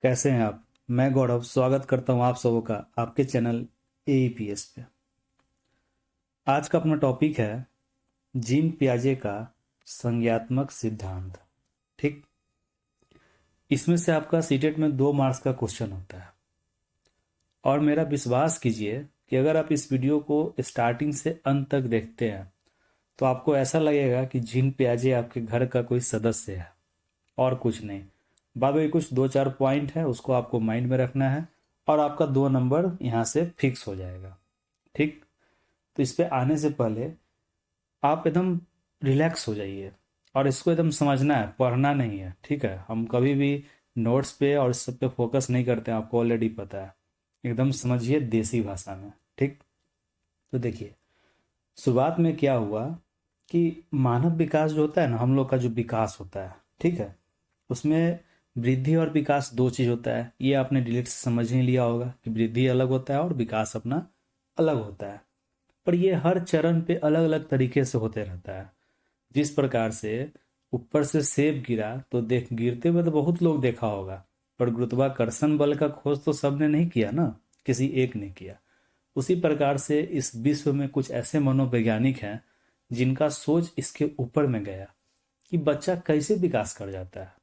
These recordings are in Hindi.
कैसे हैं आप। मैं गौरव स्वागत करता हूं आप सबों का आपके चैनल एईपीएस पे। आज का अपना टॉपिक है जीन पियाजे का संज्ञात्मक सिद्धांत। ठीक, इसमें से आपका सीटेट में 2 मार्क्स का क्वेश्चन होता है और मेरा विश्वास कीजिए कि अगर आप इस वीडियो को स्टार्टिंग से अंत तक देखते हैं तो आपको ऐसा लगेगा कि जीन पियाजे आपके घर का कोई सदस्य है और कुछ नहीं। बाद में कुछ 2-4 पॉइंट है, उसको आपको माइंड में रखना है और आपका 2 नंबर यहाँ से फिक्स हो जाएगा। ठीक, तो इस पे आने से पहले आप एकदम रिलैक्स हो जाइए और इसको एकदम समझना है, पढ़ना नहीं है। ठीक है, हम कभी भी नोट्स पे और इस सब पे फोकस नहीं करते हैं, आपको ऑलरेडी पता है। एकदम समझिए देसी भाषा में। ठीक, तो देखिए शुरुआत में क्या हुआ कि मानव विकास जो होता है ना, हम लोग का जो विकास होता है, ठीक है, उसमें वृद्धि और विकास 2 चीज़ होता है। ये आपने डिलीट से समझ ही लिया होगा कि वृद्धि अलग होता है और विकास अपना अलग होता है। पर ये हर चरण पे अलग अलग तरीके से होते रहता है। जिस प्रकार से ऊपर से सेब गिरा तो देख गिरते हुए तो बहुत लोग देखा होगा, पर गुरुत्वाकर्षण बल का खोज तो सबने नहीं किया ना, किसी एक ने किया। उसी प्रकार से इस विश्व में कुछ ऐसे मनोवैज्ञानिक हैं जिनका सोच इसके ऊपर में गया कि बच्चा कैसे विकास कर जाता है,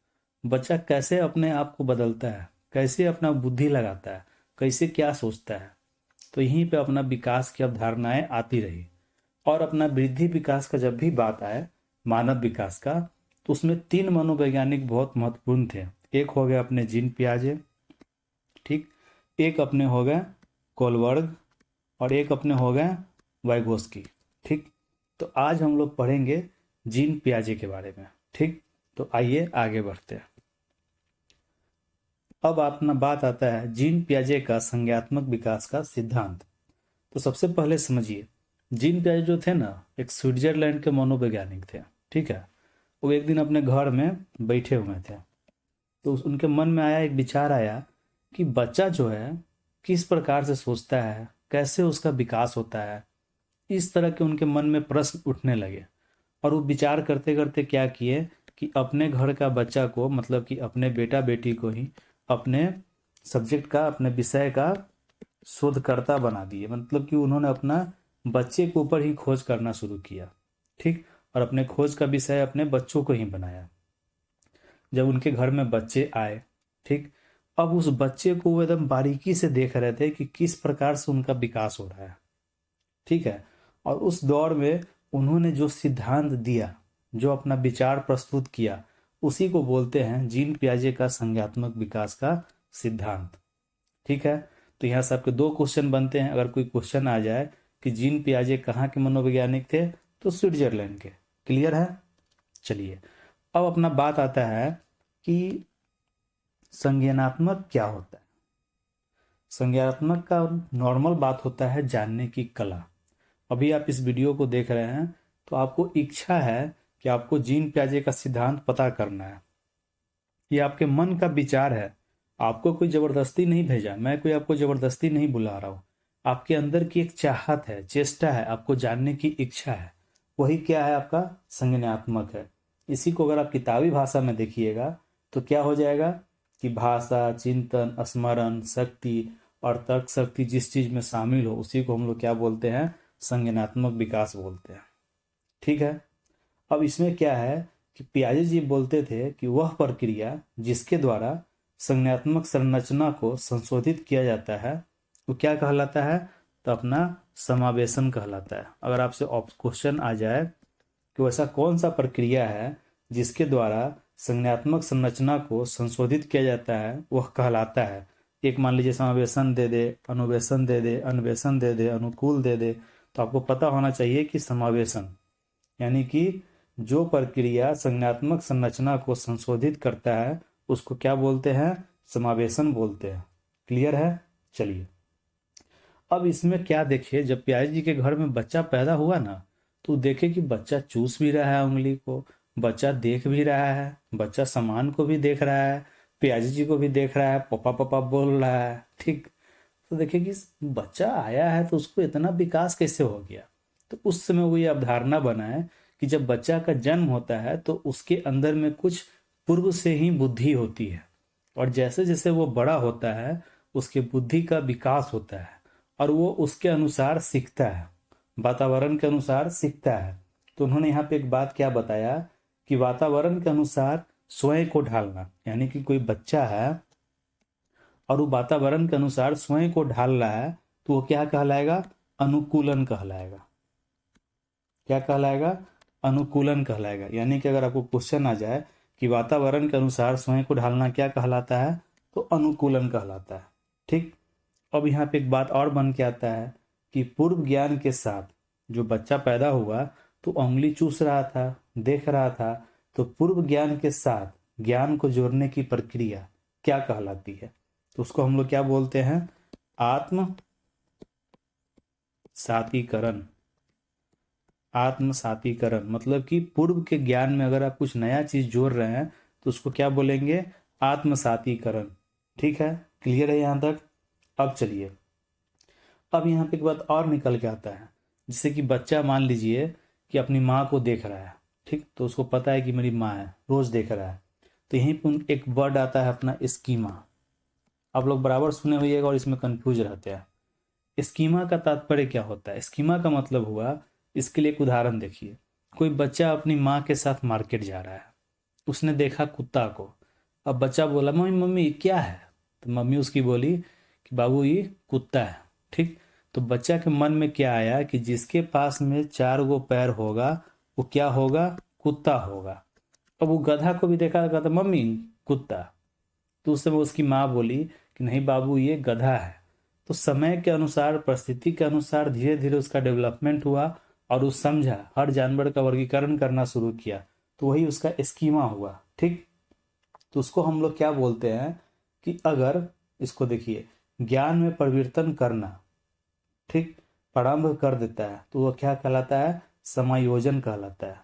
बच्चा कैसे अपने आप को बदलता है, कैसे अपना बुद्धि लगाता है, कैसे क्या सोचता है। तो यहीं पे अपना विकास की अवधारणाएं आती रही और अपना वृद्धि विकास का जब भी बात आए, मानव विकास का, तो उसमें 3 मनोवैज्ञानिक बहुत महत्वपूर्ण थे। एक हो गए अपने जीन पियाजे, ठीक, एक अपने हो गए कोलबर्ग और एक अपने हो गए वाइगोस्की। ठीक, तो आज हम लोग पढ़ेंगे जीन पियाजे के बारे में। ठीक, तो आइए आगे बढ़ते हैं। अब अपना बात आता है जीन पियाजे का संज्ञात्मक विकास का सिद्धांत। तो सबसे पहले समझिए, जीन पियाजे जो थे ना, एक स्विट्जरलैंड के मनोवैज्ञानिक थे। ठीक है, वो एक दिन अपने घर में बैठे हुए थे तो उनके मन में आया, एक विचार आया कि बच्चा जो है किस प्रकार से सोचता है, कैसे उसका विकास होता है। इस तरह के उनके मन में प्रश्न उठने लगे और वो विचार करते करते क्या किए कि अपने घर का बच्चा को, मतलब कि अपने बेटा बेटी को ही अपने सब्जेक्ट का, अपने विषय का शोधकर्ता बना दिए। मतलब कि उन्होंने अपना बच्चे के ऊपर ही खोज करना शुरू किया। ठीक, और अपने खोज का विषय अपने बच्चों को ही बनाया। जब उनके घर में बच्चे आए, ठीक, अब उस बच्चे को वो एकदम बारीकी से देख रहे थे कि किस प्रकार से उनका विकास हो रहा है। ठीक है, और उस दौर में उन्होंने जो सिद्धांत दिया, जो अपना विचार प्रस्तुत किया, उसी को बोलते हैं जीन पियाजे का संज्ञात्मक विकास का सिद्धांत। ठीक है, तो यहाँ से आपके 2 क्वेश्चन बनते हैं। अगर कोई क्वेश्चन आ जाए कि जीन पियाजे कहाँ के मनोवैज्ञानिक थे, तो स्विट्जरलैंड के। क्लियर है। चलिए, अब अपना बात आता है कि संज्ञानात्मक क्या होता है। संज्ञानात्मक का नॉर्मल बात होता है जानने की कला। अभी आप इस वीडियो को देख रहे हैं तो आपको इच्छा है कि आपको जीन पियाजे का सिद्धांत पता करना है। ये आपके मन का विचार है, आपको कोई जबरदस्ती नहीं भेजा, मैं कोई आपको जबरदस्ती नहीं बुला रहा हूँ। आपके अंदर की एक चाहत है, चेष्टा है, आपको जानने की इच्छा है। वही क्या है, आपका संज्ञानात्मक है। इसी को अगर आप किताबी भाषा में देखिएगा तो क्या हो जाएगा कि भाषा, चिंतन, स्मरण शक्ति और तर्क शक्ति जिस चीज में शामिल हो उसी को हम लोग क्या बोलते हैं, संज्ञानात्मक विकास बोलते हैं। ठीक है, अब इसमें क्या है कि पियाजे जी बोलते थे कि वह प्रक्रिया जिसके द्वारा संज्ञानात्मक संरचना को संशोधित किया जाता है वो क्या कहलाता है, तो अपना समावेशन कहलाता है। अगर आपसे क्वेश्चन आ जाए कि वैसा कौन सा प्रक्रिया है जिसके द्वारा संज्ञानात्मक संरचना को संशोधित किया जाता है, वह कहलाता है। एक मान लीजिए समावेशन दे दे, अनुवेशन दे दे, अन्वेषण दे दे, अनुकूल दे दे, तो आपको पता होना चाहिए कि समावेशन यानी कि जो प्रक्रिया संज्ञानात्मक संरचना को संशोधित करता है उसको क्या बोलते हैं, समावेशन बोलते हैं। क्लियर है। चलिए, अब इसमें क्या देखिए, जब पियाजी जी के घर में बच्चा पैदा हुआ ना, तो देखे कि बच्चा चूस भी रहा है उंगली को, बच्चा देख भी रहा है, बच्चा सामान को भी देख रहा है, पियाजी जी को भी देख रहा है, पापा पापा बोल रहा है। ठीक, तो देखिए कि बच्चा आया है तो उसको इतना विकास कैसे हो गया। तो उस समय वो ये अवधारणा बना है कि जब बच्चा का जन्म होता है तो उसके अंदर में कुछ पूर्व से ही बुद्धि होती है। और जैसे जैसे वो बड़ा होता है उसके बुद्धि का विकास होता है और वो उसके अनुसार सीखता है, वातावरण के अनुसार सीखता है। तो उन्होंने यहाँ पे एक बात क्या बताया कि वातावरण के अनुसार स्वयं को ढालना, यानी कि कोई बच्चा है और वो वातावरण के अनुसार स्वयं को ढाल रहा है तो वो क्या कहलाएगा? अनुकूलन कहलाएगा। क्या कहलाएगा? अनुकूलन कहलाएगा। यानी कि अगर आपको क्वेश्चन आ जाए कि वातावरण के अनुसार स्वयं को ढालना क्या कहलाता है, तो अनुकूलन कहलाता है। ठीक। अब यहाँ पे एक बात और बन के आता है कि पूर्व ज्ञान के साथ जो बच्चा पैदा हुआ तो उंगली चूस रहा था, देख रहा था, तो पूर्व ज्ञान के साथ ज्ञान को जोड़ने की प्रक्रिया क्या कहलाती है? तो उसको हम लोग क्या बोलते हैं? आत्म सातीकरण। आत्म सातीकरण मतलब कि पूर्व के ज्ञान में अगर आप कुछ नया चीज जोड़ रहे हैं तो उसको क्या बोलेंगे? आत्म सातीकरण। ठीक है, क्लियर है यहाँ तक? अब चलिए, अब यहाँ पे एक बात और निकल के आता है। जैसे कि बच्चा मान लीजिए कि अपनी माँ को देख रहा है, ठीक, तो उसको पता है कि मेरी माँ है, रोज देख रहा है। तो यहीं पर एक वर्ड आता है अपना स्कीमा। आप लोग बराबर सुने होइएगा और इसमें कंफ्यूज रहते हैं। स्कीमा का तात्पर्य क्या होता है? स्कीमा का मतलब हुआ, इसके लिए एक उदाहरण देखिए। कोई बच्चा अपनी माँ के साथ मार्केट जा रहा है, उसने देखा कुत्ता को। अब बच्चा बोला मम्मी मम्मी ये क्या है? तो मम्मी उसकी बोली कि बाबू ये कुत्ता है। ठीक। तो बच्चा के मन में क्या आया कि जिसके पास में 4 गो पैर होगा वो क्या होगा? कुत्ता होगा। अब वो गधा को भी देखा, कहता मम्मी कुत्ता। तो उस समय उसकी माँ बोली कि नहीं बाबू ये गधा है। तो समय के अनुसार, परिस्थिति के अनुसार धीरे धीरे उसका डेवलपमेंट हुआ और उस समझा, हर जानवर का वर्गीकरण करना शुरू किया, तो वही उसका स्कीमा हुआ। ठीक। तो उसको हम लोग क्या बोलते हैं कि अगर इसको देखिए, ज्ञान में परिवर्तन करना, ठीक, प्रारंभ कर देता है तो वह क्या कहलाता है? समायोजन कहलाता है।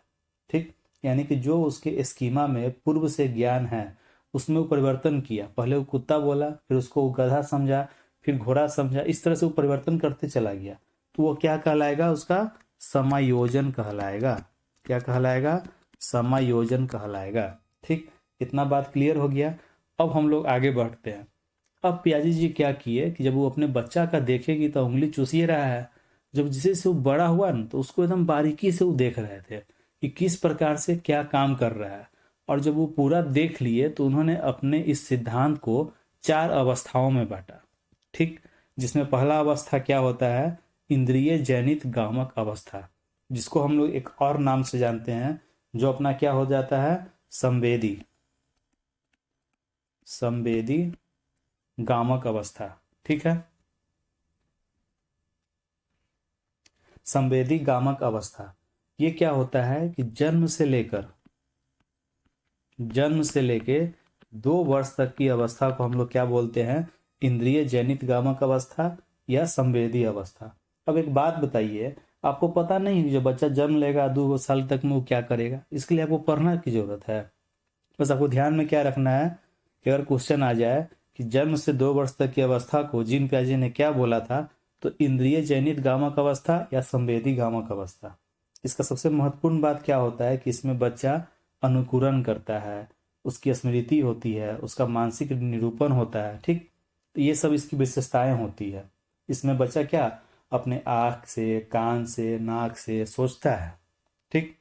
ठीक। यानी कि जो उसके स्कीमा में पूर्व से ज्ञान है उसमें वो परिवर्तन किया। पहले वो कुत्ता बोला, फिर उसको वो गधा समझा, फिर घोड़ा समझा, इस तरह से वो परिवर्तन करते चला गया, तो वो क्या कहलाएगा? उसका समायोजन कहलाएगा। क्या कहलाएगा? समायोजन कहलाएगा। ठीक। इतना बात क्लियर हो गया। अब हम लोग आगे बढ़ते हैं। अब पियाजी जी क्या किए कि जब वो अपने बच्चा का देखेगी तो उंगली चूस ही रहा है। जब जैसे से वो बड़ा हुआ ना तो उसको एकदम बारीकी से वो देख रहे थे कि किस प्रकार से क्या काम कर रहा है। और जब वो पूरा देख लिए तो उन्होंने अपने इस सिद्धांत को 4 अवस्थाओं में बांटा। ठीक। जिसमें पहला अवस्था क्या होता है? इंद्रिय जनित गामक अवस्था, जिसको हम लोग एक और नाम से जानते हैं, जो अपना क्या हो जाता है? संवेदी। संवेदी गामक अवस्था। ठीक है, संवेदी गामक अवस्था। ये क्या होता है कि जन्म से लेके 2 वर्ष तक की अवस्था को हम लोग क्या बोलते हैं? इंद्रिय जनित गामक अवस्था या संवेदी अवस्था। अब एक बात बताइए, आपको पता नहीं कि जो बच्चा जन्म लेगा 2 साल तक में वो क्या करेगा? इसके लिए आपको पढ़ना की जरूरत है। बस आपको ध्यान में क्या रखना है कि अगर क्वेश्चन आ जाए कि जन्म से 2 वर्ष तक की अवस्था को जीन पियाजे ने क्या बोला था, तो इंद्रिय जनित गामक अवस्था या संवेदी गामक अवस्था। इसका सबसे महत्वपूर्ण बात क्या होता है कि इसमें बच्चा अनुकरण करता है, उसकी स्मृति होती है, उसका मानसिक निरूपण होता है। ठीक। तो ये सब इसकी विशेषताएं होती है। इसमें बच्चा क्या अपने आँख से, कान से, नाक से सोचता है। ठीक।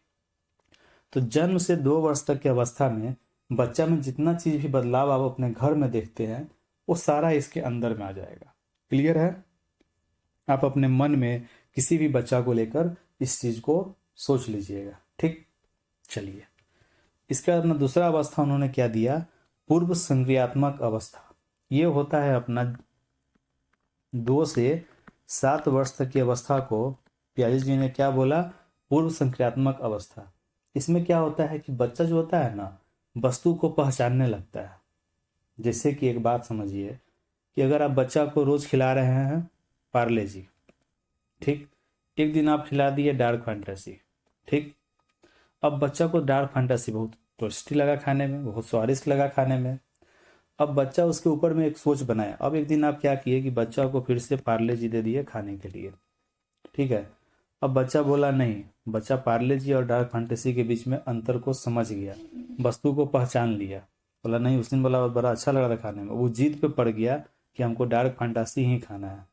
तो जन्म से 2 वर्ष तक की अवस्था में बच्चा में जितना चीज भी बदलाव आप अपने घर में देखते हैं वो सारा इसके अंदर में आ जाएगा। क्लियर है? आप अपने मन में किसी भी बच्चा को लेकर इस चीज को सोच लीजिएगा। ठीक। चलिए, इसका अपना दूसरा अवस्था उन्होंने क्या दिया? पूर्व संक्रियात्मक अवस्था। ये होता है अपना 2 से 7 वर्ष तक की अवस्था को पियाजे जी ने क्या बोला? पूर्व संक्रियात्मक अवस्था। इसमें क्या होता है कि बच्चा जो होता है ना, वस्तु को पहचानने लगता है। जैसे कि एक बात समझिए कि अगर आप बच्चा को रोज खिला रहे हैं पार्ले जी, ठीक, एक दिन आप खिला दिए डार्क फैंटेसी। ठीक। अब बच्चा को डार्क फैंटेसी बहुत टेस्टी लगा खाने में, बहुत स्वादिष्ट लगा खाने में। अब बच्चा उसके ऊपर में एक सोच बनाया। अब एक दिन आप क्या किए कि बच्चा को फिर से पार्ले जी दे दिए खाने के लिए। ठीक है। अब बच्चा बोला नहीं, बच्चा पार्ले जी और डार्क फैंटेसी के बीच में अंतर को समझ गया, वस्तु को पहचान लिया। बोला नहीं, उस दिन बोला बड़ा अच्छा लग रहा था खाने में, वो जिद पे पड़ गया कि हमको डार्क फैंटेसी ही खाना है।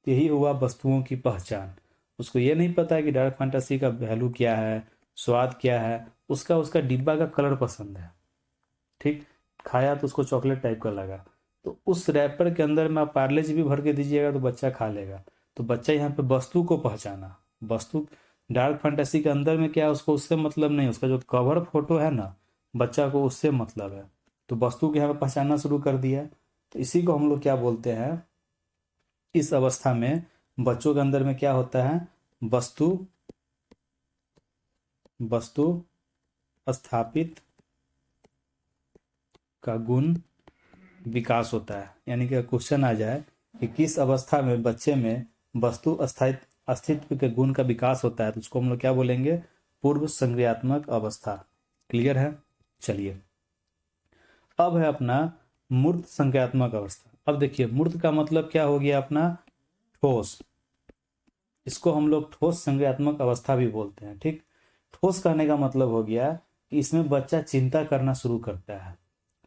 तो यही हुआ वस्तुओं की पहचान। उसको ये नहीं पता है कि डार्क फैंटेसी का वैल्यू क्या है, स्वाद क्या है, उसका उसका डिब्बा का कलर पसंद है। ठीक, खाया तो उसको चॉकलेट टाइप का लगा, तो उस रैपर के अंदर में आप पार्ले जी भी भर के दीजिएगा तो बच्चा खा लेगा। तो बच्चा यहाँ पे वस्तु को पहचाना। वस्तु डार्क फैंटेसी के अंदर में क्या है, उसको उससे मतलब नहीं, उसका जो कवर फोटो है ना, बच्चा को उससे मतलब है। तो वस्तु को यहाँ पे पहचानना शुरू कर दिया। तो इसी को हम लोग क्या बोलते हैं, इस अवस्था में बच्चों के अंदर में क्या होता है, वस्तु वस्तु स्थापित का गुण विकास होता है। यानी कि क्वेश्चन आ जाए कि किस अवस्था में बच्चे में वस्तु अस्तित्व के गुण का विकास होता है, तो उसको हम लोग क्या बोलेंगे, पूर्व संक्रियात्मक अवस्था। क्लियर है। चलिए, अब है अपना मूर्त संक्रियात्मक अवस्था। अब देखिए, मूर्त का मतलब क्या हो गया अपना, ठोस। इसको हम लोग ठोस संक्रियात्मक अवस्था भी बोलते हैं। ठीक, ठोस कहने का मतलब हो गया कि इसमें बच्चा चिंता करना शुरू करता है,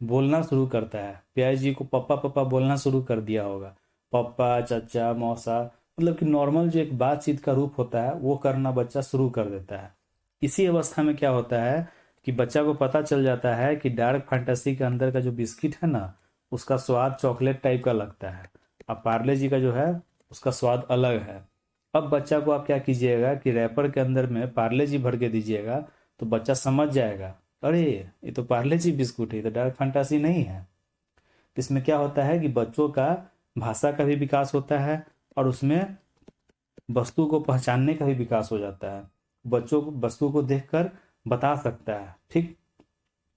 बोलना शुरू करता है। प्याज जी को पप्पा पप्पा बोलना शुरू कर दिया होगा, पप्पा चाचा मौसा, मतलब कि नॉर्मल जो एक बातचीत का रूप होता है वो करना बच्चा शुरू कर देता है। इसी अवस्था में क्या होता है कि बच्चा को पता चल जाता है कि डार्क फैंटेसी के अंदर का जो बिस्किट है ना, उसका स्वाद चॉकलेट टाइप का लगता है, अब पार्ले जी का जो है उसका स्वाद अलग है। अब बच्चा को आप क्या कीजिएगा कि रैपर के अंदर में पार्ले जी भर के दीजिएगा, तो बच्चा समझ जाएगा, अरे ये तो पार्ले जी बिस्कुट है, ये तो डार्क फैंटेसी नहीं है। इसमें क्या होता है कि बच्चों का भाषा का भी विकास होता है और उसमें वस्तु को पहचानने का भी विकास हो जाता है। बच्चों को वस्तु को देखकर बता सकता है। ठीक,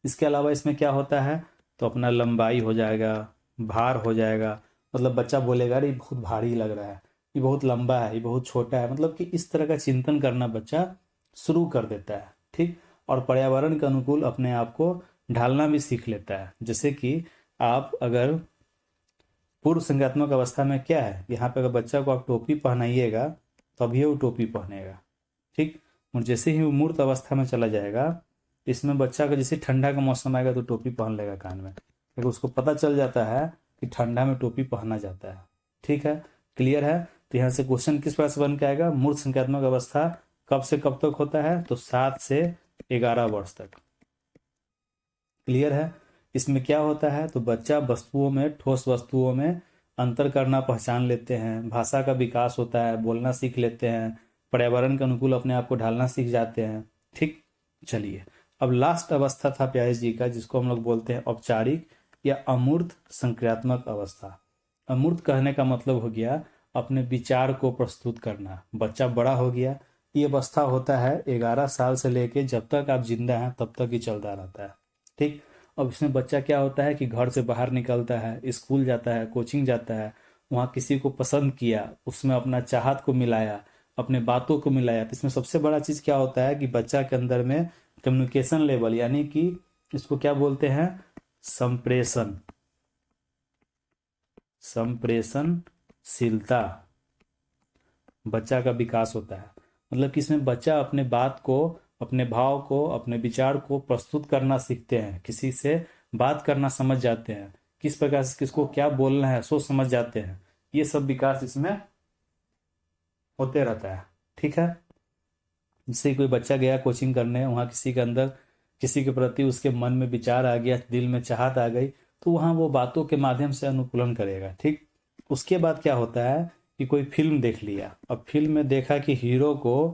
इसके अलावा इसमें क्या होता है, तो अपना लंबाई हो जाएगा, भार हो जाएगा। मतलब बच्चा बोलेगा अरे ये बहुत भारी लग रहा है, ये बहुत लंबा है, ये बहुत छोटा है, मतलब कि इस तरह का चिंतन करना बच्चा शुरू कर देता है। ठीक, और पर्यावरण के अनुकूल अपने आप को ढालना भी सीख लेता है। जैसे कि आप अगर पूर्व संज्ञात्मक अवस्था में क्या है, यहाँ पे अगर बच्चा को आप टोपी पहनाइएगा तभी वो टोपी पहनेगा। ठीक, और जैसे ही वो मूर्त अवस्था में चला जाएगा, इसमें बच्चा का जैसे ठंडा का मौसम आएगा तो टोपी पहन लेगा कान में, क्योंकि उसको पता चल जाता है कि ठंडा में टोपी पहना जाता है। ठीक है, क्लियर है। तो यहाँ से क्वेश्चन किस प्रकार से बन के आएगा, मूर्त संज्ञात्मक अवस्था कब से कब तक होता है, तो 7 से 11 वर्ष तक। क्लियर है। इसमें क्या होता है, तो बच्चा वस्तुओं में, ठोस वस्तुओं में अंतर करना पहचान लेते हैं, भाषा का विकास होता है, बोलना सीख लेते हैं, पर्यावरण के अनुकूल अपने आप को ढालना सीख जाते हैं। ठीक, चलिए, अब लास्ट अवस्था था प्यास जी का, जिसको हम लोग बोलते हैं औपचारिक या अमूर्त संक्रियात्मक अवस्था। अमूर्त कहने का मतलब हो गया अपने विचार को प्रस्तुत करना। बच्चा बड़ा हो गया, ये अवस्था होता है 11 साल से लेके जब तक आप जिंदा हैं तब तक ही चलता रहता है। ठीक, अब इसमें बच्चा क्या होता है कि घर से बाहर निकलता है, स्कूल जाता है, कोचिंग जाता है, वहाँ किसी को पसंद किया, उसमें अपना चाहत को मिलाया, अपने बातों को मिलाया। तो इसमें सबसे बड़ा चीज़ क्या होता है कि बच्चा के अंदर में कम्युनिकेशन लेवल, यानी कि इसको क्या बोलते हैं, संप्रेषण, संप्रेषणशीलता, बच्चा का विकास होता है। मतलब कि इसमें बच्चा अपने बात को, अपने भाव को, अपने विचार को प्रस्तुत करना सीखते हैं, किसी से बात करना समझ जाते हैं, किस प्रकार से किसको क्या बोलना है सोच समझ जाते हैं। ये सब विकास इसमें होते रहता है। ठीक है, जैसे कोई बच्चा गया कोचिंग करने, वहाँ किसी के अंदर, किसी के प्रति उसके मन में विचार आ गया, दिल में चाहत आ गई, तो वहाँ वो बातों के माध्यम से अनुकूलन करेगा। ठीक, उसके बाद क्या होता है कि कोई फिल्म देख लिया, अब फिल्म में देखा कि हीरो को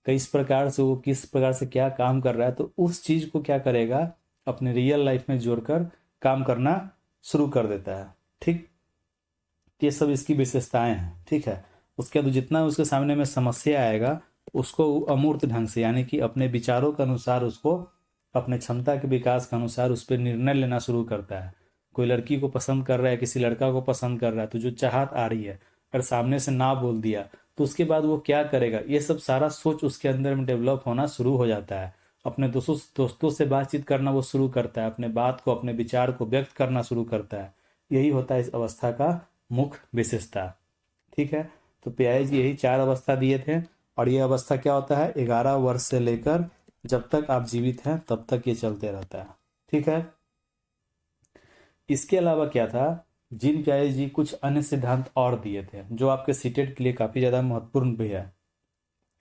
किस प्रकार से, वो किस प्रकार से क्या काम कर रहा है, तो उस चीज को क्या करेगा, अपने रियल लाइफ में जोड़कर काम करना शुरू कर देता है। ठीक, ये सब इसकी विशेषताएं हैं। ठीक है, उसके बाद जितना उसके सामने में समस्या आएगा, उसको अमूर्त ढंग से, यानी कि अपने विचारों के अनुसार, उसको अपने क्षमता के विकास के अनुसार उस पर निर्णय लेना शुरू करता है। कोई लड़की को पसंद कर रहा है, किसी लड़का को पसंद कर रहा है, तो जो चाहत आ रही है, अगर सामने से ना बोल दिया तो उसके बाद वो क्या करेगा, ये सब सारा सोच उसके अंदर में डेवलप होना शुरू हो जाता है। अपने दोस्तों से बातचीत करना वो शुरू करता है, अपने बात को, अपने विचार को व्यक्त करना शुरू करता है। यही होता है इस अवस्था का मुख्य विशेषता। ठीक है, तो पियाई जी यही 4 अवस्था दिए थे। और ये अवस्था क्या होता है, 11 वर्ष से लेकर जब तक आप जीवित हैं तब तक ये चलते रहता है। ठीक है, इसके अलावा क्या था, जीन पियाजे जी कुछ अन्य सिद्धांत और दिए थे जो आपके सीटेट के लिए काफ़ी ज़्यादा महत्वपूर्ण भी है।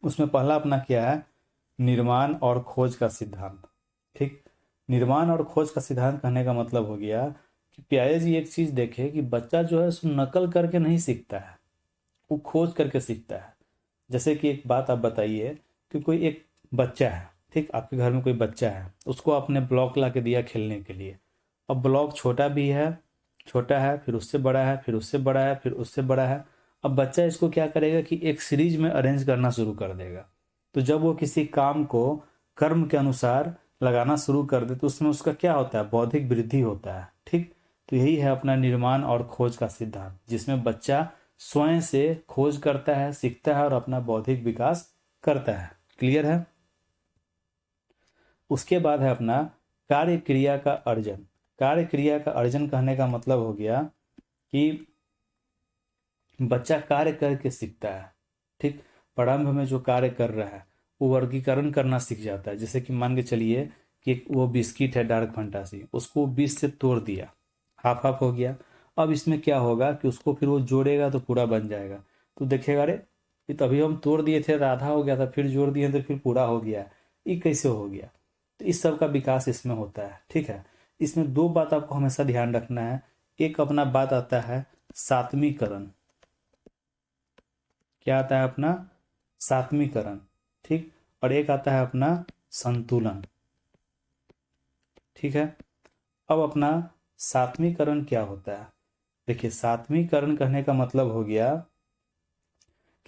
उसमें पहला अपना क्या है, निर्माण और खोज का सिद्धांत। ठीक, निर्माण और खोज का सिद्धांत कहने का मतलब हो गया कि पियाजे जी एक चीज़ देखे कि बच्चा जो है उसको नकल करके नहीं सीखता है, वो खोज करके सीखता है। जैसे कि एक बात आप बताइए कि कोई एक बच्चा है, ठीक, आपके घर में कोई बच्चा है, उसको आपने ब्लॉक ला के दिया खेलने के लिए। अब ब्लॉक छोटा भी है, छोटा है, फिर उससे बड़ा है, फिर उससे बड़ा है, फिर उससे बड़ा है। अब बच्चा इसको क्या करेगा कि एक सीरीज में अरेंज करना शुरू कर देगा। तो जब वो किसी काम को कर्म के अनुसार लगाना शुरू कर दे तो उसमें उसका क्या होता है, बौद्धिक वृद्धि होता है। ठीक, तो यही है अपना निर्माण और खोज का सिद्धांत, जिसमें बच्चा स्वयं से खोज करता है, सीखता है और अपना बौद्धिक विकास करता है। क्लियर है। उसके बाद है अपना कार्य क्रिया का अर्जन। कार्य क्रिया का अर्जन कहने का मतलब हो गया कि बच्चा कार्य करके सीखता है। ठीक, प्रारंभ में जो कार्य कर रहा है वो वर्गीकरण करना सीख जाता है। जैसे कि मान के चलिए कि वो बिस्किट है डार्क फंटासी, उसको 20 से तोड़ दिया, हाफ हाफ हो गया। अब इसमें क्या होगा कि उसको फिर वो जोड़ेगा तो पूरा बन जाएगा। तो देखेगा अरे ये तो अभी हम तोड़ दिए थे आधा हो गया था, फिर जोड़ दिए तो फिर पूरा हो गया, ये कैसे हो गया। तो इस सब का विकास इसमें होता है। ठीक है, इसमें दो बात आपको हमेशा ध्यान रखना है। एक अपना बात आता है सात्वीकरण, क्या आता है अपना सात्वीकरण। ठीक, और एक आता है अपना संतुलन। ठीक है, अब अपना सात्वीकरण क्या होता है। देखिए सात्वीकरण कहने का मतलब हो गया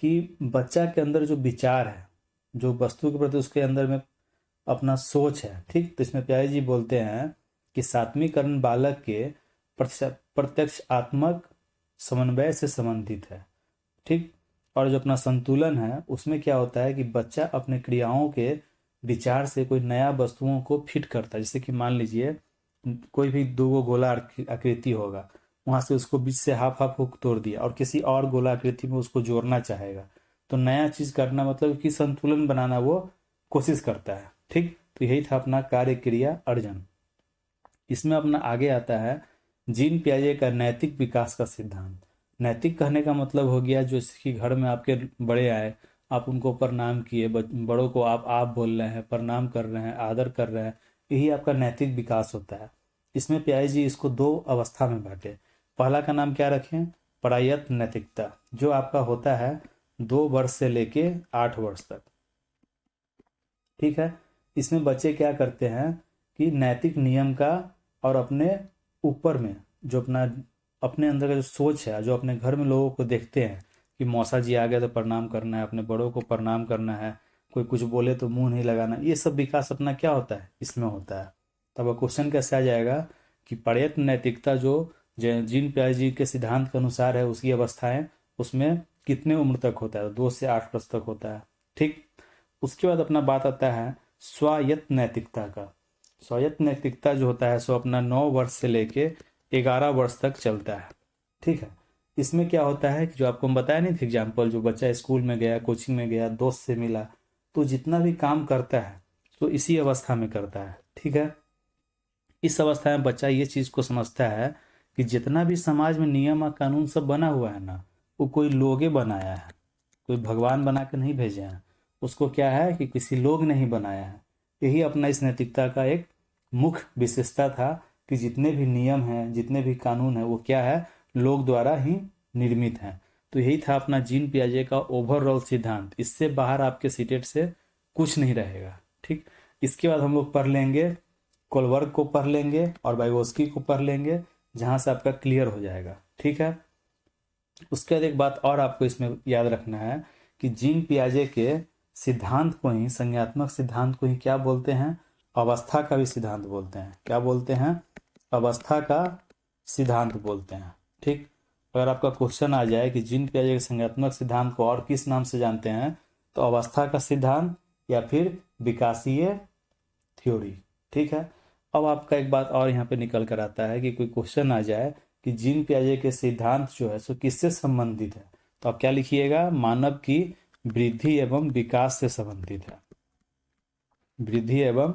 कि बच्चा के अंदर जो विचार है, जो वस्तु के प्रति उसके अंदर में अपना सोच है। ठीक, तो इसमें प्यारे जी बोलते हैं कि सात्वीकरण बालक के प्रत्यक्षात्मक समन्वय से संबंधित है। ठीक, और जो अपना संतुलन है उसमें क्या होता है कि बच्चा अपने क्रियाओं के विचार से कोई नया वस्तुओं को फिट करता है। जैसे कि मान लीजिए कोई भी दो गोला आकृति होगा, वहां से उसको बीच से हाफ हाफ हुक तोड़ दिया और किसी और गोला आकृति में उसको जोड़ना चाहेगा। तो नया चीज करना मतलब कि संतुलन बनाना वो कोशिश करता है। ठीक, तो यही था अपना कार्य क्रिया अर्जन। इसमें अपना आगे आता है जीन पियाजे का नैतिक विकास का सिद्धांत। नैतिक कहने का मतलब हो गया जो जैसे कि घर में आपके बड़े आए, आप उनको प्रणाम किए, बड़ों को आप बोल रहे हैं, प्रणाम कर रहे हैं, आदर कर रहे हैं, यही आपका नैतिक विकास होता है। इसमें पियाजे जी इसको दो अवस्था में बांटे। पहला का नाम क्या रखें, प्रायत नैतिकता, जो आपका होता है 2 वर्ष से लेके 8 वर्ष तक। ठीक है, इसमें बच्चे क्या करते हैं कि नैतिक नियम का और अपने ऊपर में जो अपना अपने अंदर का जो सोच है, जो अपने घर में लोगों को देखते हैं कि मौसा जी आ गए तो प्रणाम करना है, अपने बड़ों को प्रणाम करना है, कोई कुछ बोले तो मुंह नहीं लगाना, ये सब विकास अपना क्या होता है इसमें होता है। तब क्वेश्चन कैसे आ जाएगा कि प्रयत्न नैतिकता जो जीन पियाजे जी के सिद्धांत के अनुसार है उसकी अवस्थाएं, उसमें कितने उम्र तक होता है, 2 से 8 वर्ष तक होता है। ठीक, उसके बाद अपना बात आता है स्वायत्त नैतिकता का। स्वायत्त नैतिकता जो होता है सो अपना 9 वर्ष से लेके 11 वर्ष तक चलता है। ठीक है, इसमें क्या होता है कि जो आपको हम बताया नहीं था एग्जाम्पल, जो बच्चा स्कूल में गया, कोचिंग में गया, दोस्त से मिला, तो जितना भी काम करता है तो इसी अवस्था में करता है। ठीक है, इस अवस्था में बच्चा ये चीज़ को समझता है कि जितना भी समाज में नियम और कानून सब बना हुआ है ना, वो कोई लोगे बनाया है, कोई भगवान बना के नहीं भेजे हैं। उसको क्या है कि किसी लोग ने ही बनाया है। यही अपना इस नैतिकता का एक मुख्य विशेषता था कि जितने भी नियम हैं, जितने भी कानून हैं, वो क्या है, लोग द्वारा ही निर्मित हैं। तो यही था अपना जीन पियाजे का ओवरऑल सिद्धांत। इससे बाहर आपके सीटेट से कुछ नहीं रहेगा। ठीक, इसके बाद हम लोग पढ़ लेंगे कोलवर्ग को पढ़ लेंगे और वाइगोस्की को पढ़ लेंगे, जहां से आपका क्लियर हो जाएगा। ठीक है, उसके बाद एक बात और आपको इसमें याद रखना है कि जीन पियाजे के सिद्धांत को ही, संज्ञात्मक सिद्धांत को ही क्या बोलते हैं, अवस्था का भी सिद्धांत बोलते हैं। क्या बोलते हैं, अवस्था का सिद्धांत बोलते हैं। ठीक, अगर आपका क्वेश्चन आ जाए कि जीन पियाजे के संज्ञात्मक सिद्धांत को और किस नाम से जानते हैं, तो अवस्था का सिद्धांत या फिर विकासीय थ्योरी। ठीक है, अब आपका एक बात और यहाँ पे निकल कर आता है कि कोई क्वेश्चन आ जाए कि जीन पियाजे के सिद्धांत जो है सो किससे संबंधित है, तो आप क्या लिखिएगा, मानव की वृद्धि एवं विकास से संबंधित है। वृद्धि एवं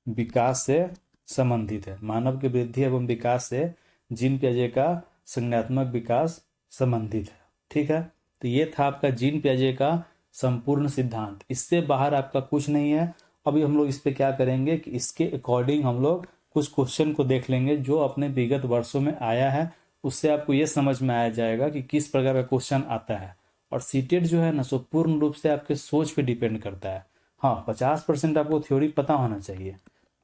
विकास से संबंधित है। मानव की वृद्धि एवं विकास से जीन पियाजे का संज्ञानात्मक विकास संबंधित है। ठीक है, तो ये था आपका जीन पियाजे का संपूर्ण सिद्धांत। इससे बाहर आपका कुछ नहीं है। अभी हम लोग इस पे क्या करेंगे कि इसके अकॉर्डिंग हम लोग कुछ क्वेश्चन को देख लेंगे जो अपने विगत वर्षों में आया है। उससे आपको ये समझ में आ जाएगा कि किस प्रकार का क्वेश्चन आता है। और सीटेट जो है ना सो पूर्ण रूप से आपके सोच पे डिपेंड करता है। हाँ, 50% आपको थ्योरी पता होना चाहिए।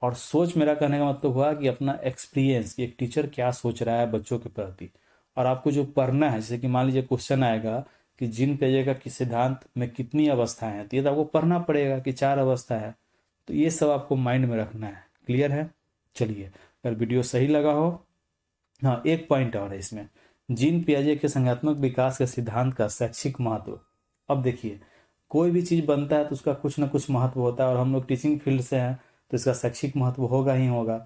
और सोच, मेरा कहने का मतलब हुआ कि अपना एक्सपीरियंस, कि एक टीचर क्या सोच रहा है बच्चों के प्रति। और आपको जो पढ़ना है, जैसे कि मान लीजिए क्वेश्चन आएगा कि जीन पियाजे के सिद्धांत में कितनी अवस्थाएं हैं, तो ये तो आपको पढ़ना पड़ेगा कि 4 अवस्था है। तो ये सब आपको माइंड में रखना है। क्लियर है? चलिए, अगर वीडियो सही लगा हो, हाँ एक पॉइंट और है इसमें, जीन पियाजे के संज्ञानात्मक विकास के सिद्धांत का शैक्षिक महत्व। अब देखिए, कोई भी चीज़ बनता है तो उसका कुछ ना कुछ महत्व होता है, और हम लोग टीचिंग फील्ड से हैं तो इसका शैक्षिक महत्व होगा ही होगा।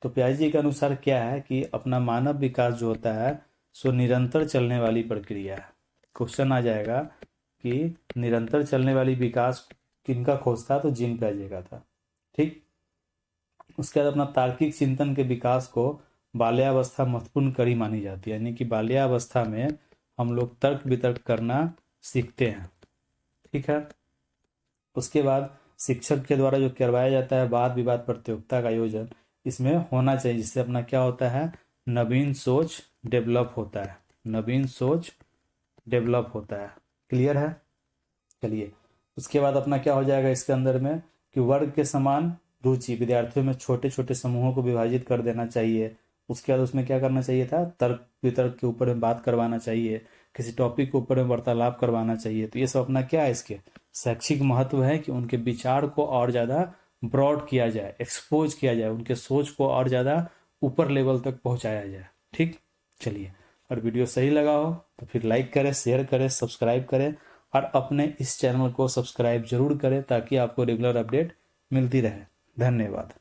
तो पियाजे के अनुसार क्या है कि अपना मानव विकास जो होता है सो निरंतर चलने वाली प्रक्रिया है। क्वेश्चन आ जाएगा कि निरंतर चलने वाली विकास किनका खोज था, तो जीन पियाजे का था। ठीक, उसके बाद अपना तार्किक चिंतन के विकास को बाल्यावस्था महत्वपूर्ण कड़ी मानी जाती है। यानी कि बाल्यावस्था में हम लोग तर्क वितर्क करना सीखते हैं। ठीक है, उसके बाद शिक्षक के द्वारा जो करवाया जाता है वाद विवाद प्रतियोगिता का आयोजन, इसमें होना चाहिए, जिससे अपना क्या होता है, नवीन सोच डेवलप होता है। नवीन सोच डेवलप होता है। क्लियर है? चलिए, उसके बाद अपना क्या हो जाएगा इसके अंदर में कि वर्ग के समान रुचि, विद्यार्थियों में छोटे छोटे समूहों को विभाजित कर देना चाहिए। उसके बाद उसमें क्या करना चाहिए था, तर्क वितर्क के ऊपर में बात करवाना चाहिए, किसी टॉपिक के ऊपर में वार्तालाप करवाना चाहिए। तो ये सब अपना क्या है, इसके शैक्षिक महत्व है कि उनके विचार को और ज़्यादा ब्रॉड किया जाए, एक्सपोज किया जाए, उनके सोच को और ज़्यादा ऊपर लेवल तक पहुँचाया जाए। ठीक, चलिए, और वीडियो सही लगा हो तो फिर लाइक करें, शेयर करें, सब्सक्राइब करें, और अपने इस चैनल को सब्सक्राइब जरूर करें ताकि आपको रेगुलर अपडेट मिलती रहे। धन्यवाद।